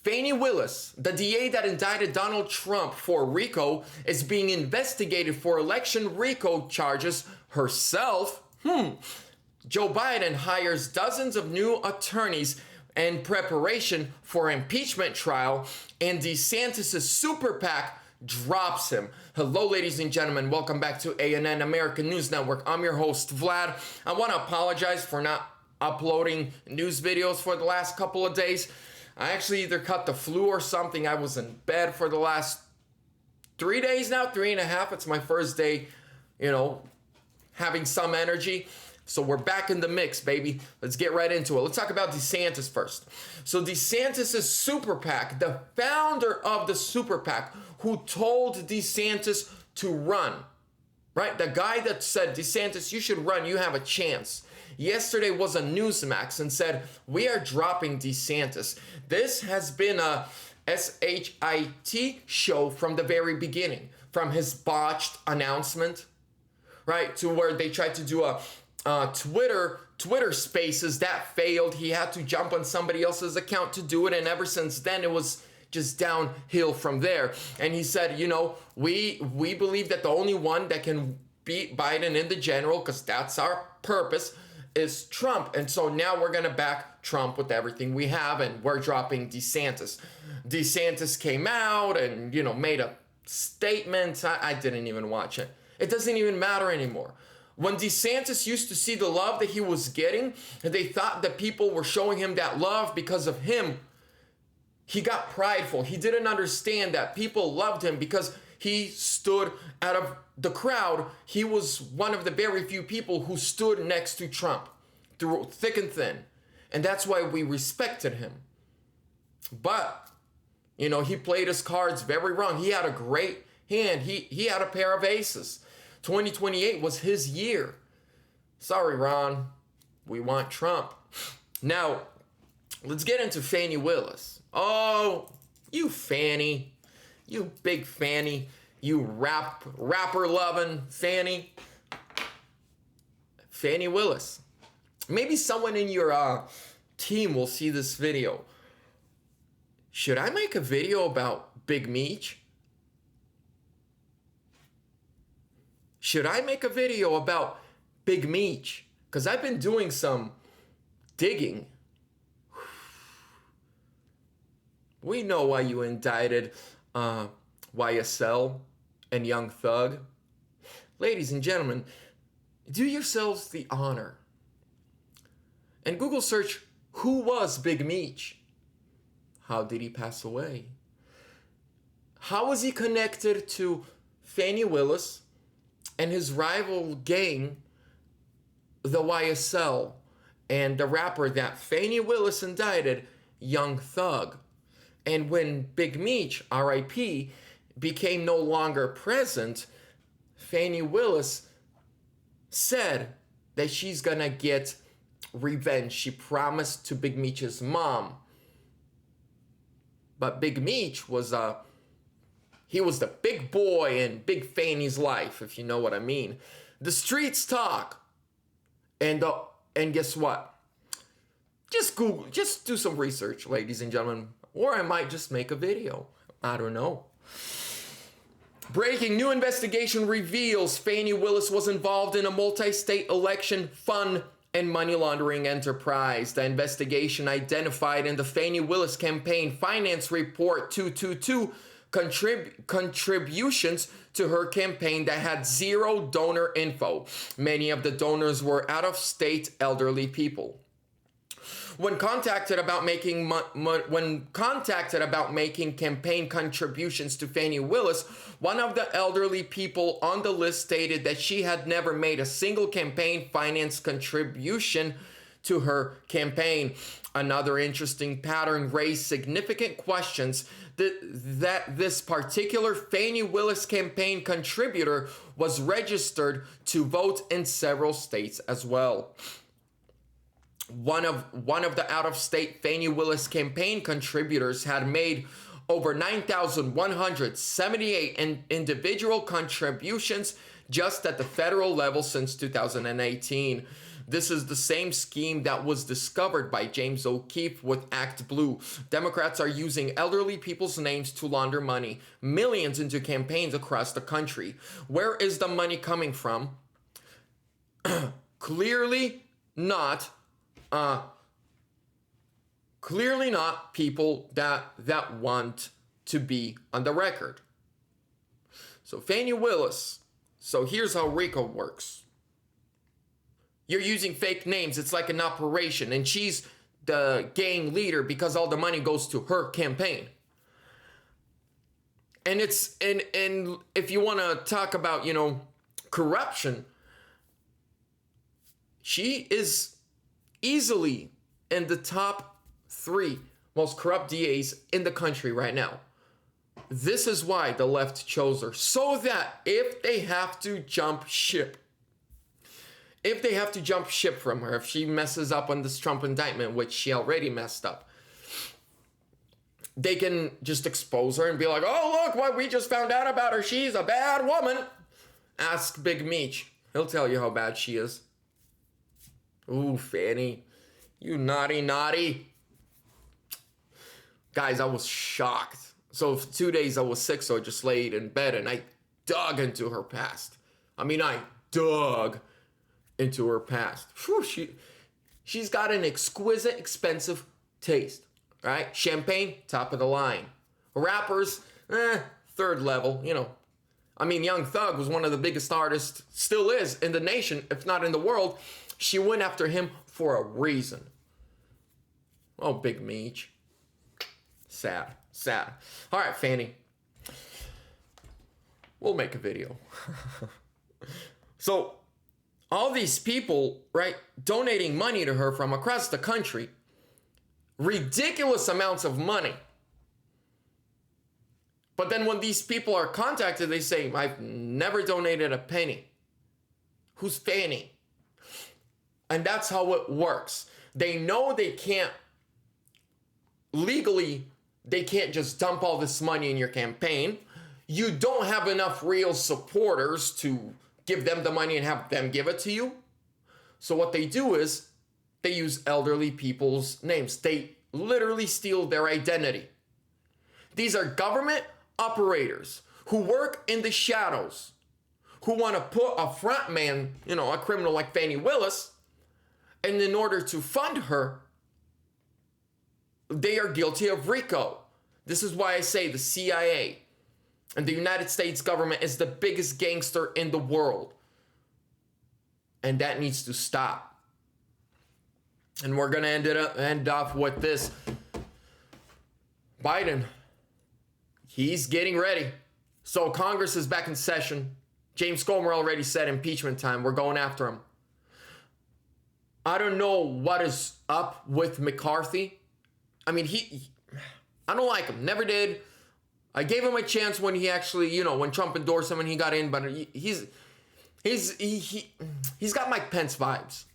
Fannie Willis, the DA that indicted Donald Trump for RICO, is being investigated for election RICO charges herself. Joe Biden hires dozens of new attorneys in preparation for impeachment trial, and DeSantis' super PAC drops him. Hello, ladies and gentlemen. Welcome back to ANN American News Network. I'm your host, Vlad. I want to apologize for not uploading news videos for the last couple of days. I actually either caught the flu or something. I was in bed for the last 3 days now, 3.5. It's my first day, having some energy. So we're back in the mix, baby. Let's get right into it. Let's talk about DeSantis first. So DeSantis' super PAC, the founder of the super PAC, who told DeSantis to run, right? The guy that said, DeSantis, you should run, you have a chance. Yesterday was a Newsmax and said, we are dropping DeSantis. This has been a SHIT show from the very beginning, from his botched announcement, right, to where they tried to do a Twitter spaces that failed. He had to jump on somebody else's account to do it, and ever since then it was just downhill from there. And he said, we believe that the only one that can beat Biden in the general, because that's our purpose, is Trump. And so now we're gonna back Trump with everything we have, and we're dropping DeSantis. DeSantis came out and made a statement. I didn't even watch it. It doesn't even matter anymore. When DeSantis used to see the love that he was getting, and they thought that people were showing him that love because of him, he got prideful. He didn't understand that people loved him because he stood out of the crowd. He was one of the very few people who stood next to Trump through thick and thin. And that's why we respected him. But, he played his cards very wrong. He had a great hand. He had a pair of aces. 2028 was his year. Sorry, Ron. We want Trump. Now, let's get into Fannie Willis. Oh, you Fanny. You big Fanny. You rapper-loving Fanny. Fannie Willis. Maybe someone in your team will see this video. Should I make a video about Big Meech? Should I make a video about Big Meech? Because I've been doing some digging. We know why you indicted YSL and Young Thug. Ladies and gentlemen, do yourselves the honor and Google search, who was Big Meech? How did he pass away? How was he connected to Fannie Willis and his rival gang, the YSL, and the rapper that Fannie Willis indicted, Young Thug? And when Big Meech, R.I.P., became no longer present, Fannie Willis said that she's gonna get revenge. She promised to Big Meech's mom. But Big Meech was he was the big boy in Big Fanny's life, if you know what I mean. The streets talk. And guess what? Just Google, just do some research, ladies and gentlemen. Or I might just make a video. I don't know. Breaking, new investigation reveals Fannie Willis was involved in a multi-state election fund and money laundering enterprise. The investigation identified in the Fannie Willis campaign finance report 222 contributions to her campaign that had zero donor info. Many of the donors were out-of-state elderly people. When contacted about making campaign contributions to Fannie Willis, one of the elderly people on the list stated that she had never made a single campaign finance contribution to her campaign. Another interesting pattern raised significant questions that this particular Fannie Willis campaign contributor was registered to vote in several states as well. One of the out-of-state Fannie Willis campaign contributors had made over 9,178 individual contributions just at the federal level since 2018. This is the same scheme that was discovered by James O'Keefe with Act Blue. Democrats are using elderly people's names to launder money, millions into campaigns across the country. Where is the money coming from? Clearly not people that want to be on the record. So Fannie Willis. So here's how RICO works. You're using fake names. It's like an operation, and she's the gang leader because all the money goes to her campaign. And it's and if you want to talk about, corruption, she is easily in the top 3 most corrupt DAs in the country right now. This is why the left chose her, so that if they have to jump ship from her, if she messes up on this Trump indictment, which she already messed up, they can just expose her and be like, oh, look what we just found out about her. She's a bad woman. Ask Big Meech. He'll tell you how bad she is. Ooh, Fanny, you naughty. Guys, I was shocked. So for 2 days I was sick, so I just laid in bed and I dug into her past. I dug into her past. Whew, she's got an exquisite, expensive taste, right? Champagne, top of the line. Rappers, third level, Young Thug was one of the biggest artists, still is, in the nation, if not in the world. She went after him for a reason. Oh, Big Meech. Sad. All right, Fanny. We'll make a video. So, all these people, right, donating money to her from across the country, ridiculous amounts of money. But then when these people are contacted, they say, I've never donated a penny. Who's Fanny? And that's how it works. They know they can't legally, they can't just dump all this money in your campaign. You don't have enough real supporters to give them the money and have them give it to you. So what they do is they use elderly people's names. They literally steal their identity. These are government operators who work in the shadows, who want to put a front man, a criminal like Fannie Willis, and in order to fund her, they are guilty of RICO. This is why I say the CIA and the United States government is the biggest gangster in the world. And that needs to stop. And we're going to end off with this. Biden, he's getting ready. So Congress is back in session. James Comer already said impeachment time. We're going after him. I don't know what is up with McCarthy. I don't like him. Never did. I gave him a chance when he actually, when Trump endorsed him and he got in, but he's got Mike Pence vibes.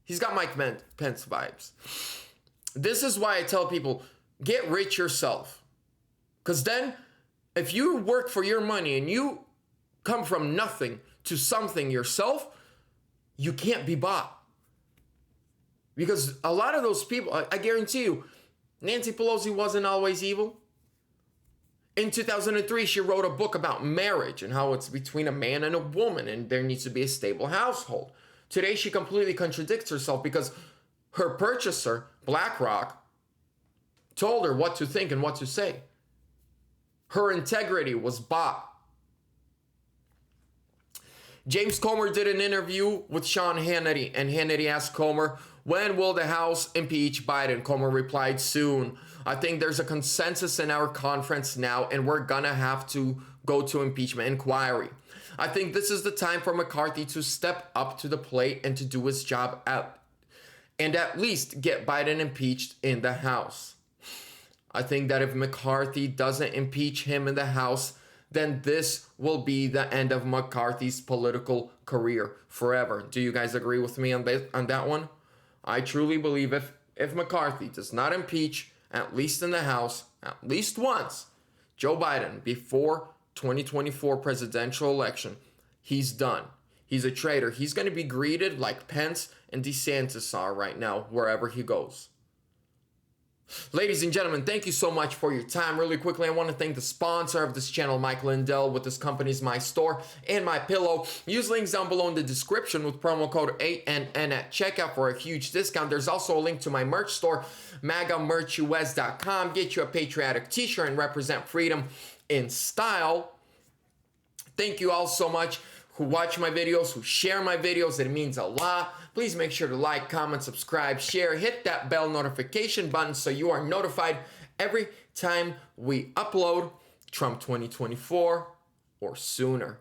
He's got Mike Pence vibes. This is why I tell people, get rich yourself. Because then, if you work for your money and you come from nothing to something yourself, you can't be bought. Because a lot of those people, I guarantee you, Nancy Pelosi wasn't always evil. In 2003, she wrote a book about marriage and how it's between a man and a woman and there needs to be a stable household. Today, she completely contradicts herself because her purchaser, BlackRock, told her what to think and what to say. Her integrity was bought. James Comer did an interview with Sean Hannity, and Hannity asked Comer, when will the House impeach Biden? Comer replied, soon. I think there's a consensus in our conference now, and we're gonna have to go to impeachment inquiry. I think this is the time for McCarthy to step up to the plate and to do his job and at least get Biden impeached in the House. I think that if McCarthy doesn't impeach him in the House, then this will be the end of McCarthy's political career forever. Do you guys agree with me on that one? I truly believe if McCarthy does not impeach, at least in the House, at least once, Joe Biden before 2024 presidential election, he's done. He's a traitor. He's going to be greeted like Pence and DeSantis are right now, wherever he goes. Ladies and gentlemen, thank you so much for your time. Really quickly, I want to thank the sponsor of this channel, Mike Lindell, with his company's My Store and My Pillow. Use links down below in the description with promo code ANN at checkout for a huge discount. There's also a link to my merch store, MAGAmerchus.com. Get you a patriotic t-shirt and represent freedom in style. Thank you all so much who watch my videos, who share my videos. It means a lot. Please make sure to like, comment, subscribe, share, hit that bell notification button so you are notified every time we upload Trump 2024 or sooner.